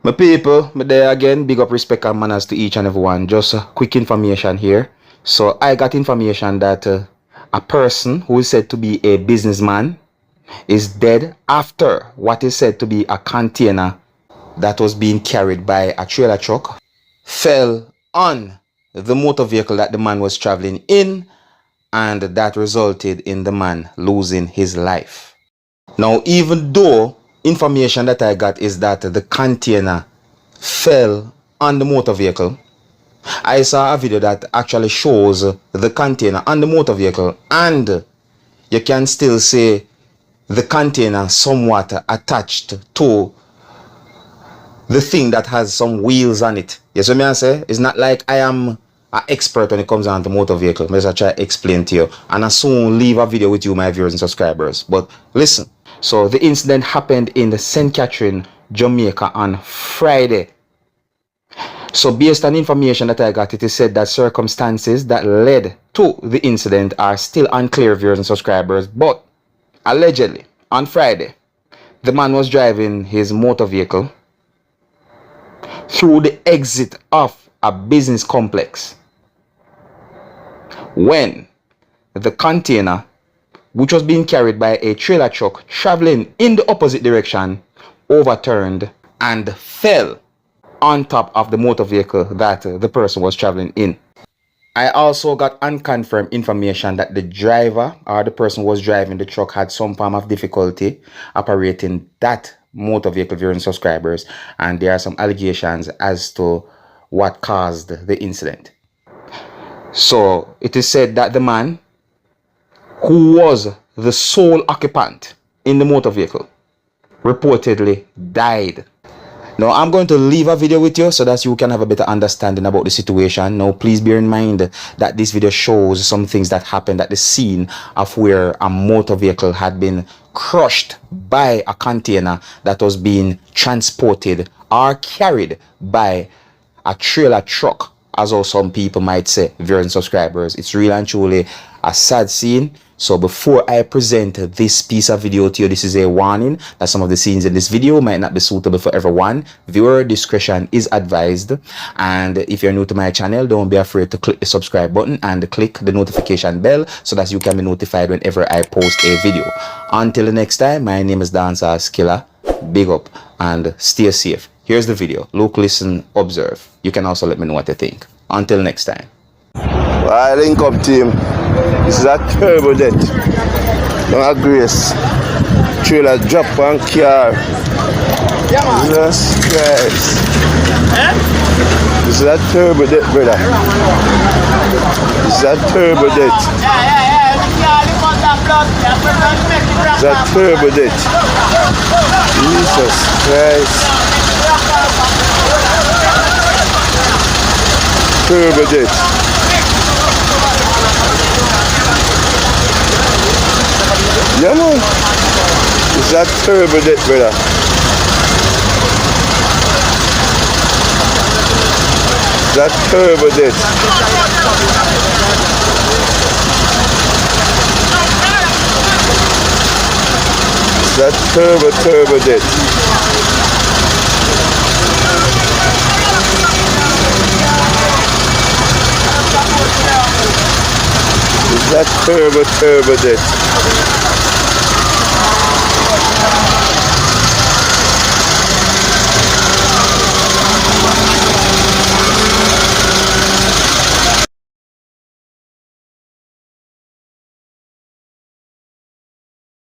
My people, me there again. Big up, respect and manners to each and everyone. Just quick information here. So I got information that a person who is said to be a businessman is dead after what is said to be a container that was being carried by a trailer truck fell on the motor vehicle that the man was traveling in, and that resulted in the man losing his life. Now, even though information that I got is that the container fell on the motor vehicle, I saw a video that actually shows the container on the motor vehicle, and you can still see the container somewhat attached to the thing that has some wheels on it. Yes, what I say? It's not like I am an expert when it comes down to motor vehicle. I'm just try to explain to you, and I soon leave a video with you, my viewers and subscribers. But listen, so the incident happened in the St. Catherine, Jamaica on Friday. So based on information that I got, it is said that circumstances that led to the incident are still unclear, viewers and subscribers. But allegedly, on Friday, the man was driving his motor vehicle through the exit of a business complex when the container, which was being carried by a trailer truck traveling in the opposite direction, overturned and fell on top of the motor vehicle that the person was traveling in. I also got unconfirmed information that the driver or the person who was driving the truck had some form of difficulty operating that motor vehicle, viewers and subscribers, and there are some allegations as to what caused the incident. So it is said that the man who was the sole occupant in the motor vehicle reportedly died. Now, I'm going to leave a video with you so that you can have a better understanding about the situation. Now, please bear in mind that this video shows some things that happened at the scene of where a motor vehicle had been crushed by a container that was being transported or carried by a trailer truck, as all some people might say, viewers and subscribers. It's really and truly a sad scene. So before I present this piece of video to you, this is a warning that some of the scenes in this video might not be suitable for everyone. Viewer discretion is advised. And if you're new to my channel, don't be afraid to click the subscribe button and click the notification bell so that you can be notified whenever I post a video. Until the next time, my name is Dancehall Skilla. Big up and stay safe. Here's the video. Look, listen, observe. You can also let me know what you think. Until next time. I link up team. This is a terrible death. Don't grace. Trailer drop on car. Jesus Christ. This is a terrible death, brother. This is a terrible death. This is a terrible death. Jesus Christ. Terrible death. Yeah, man. It's a terrible death, brother. It's a terrible death. It's a terrible, terrible death. It's a terrible, terrible death.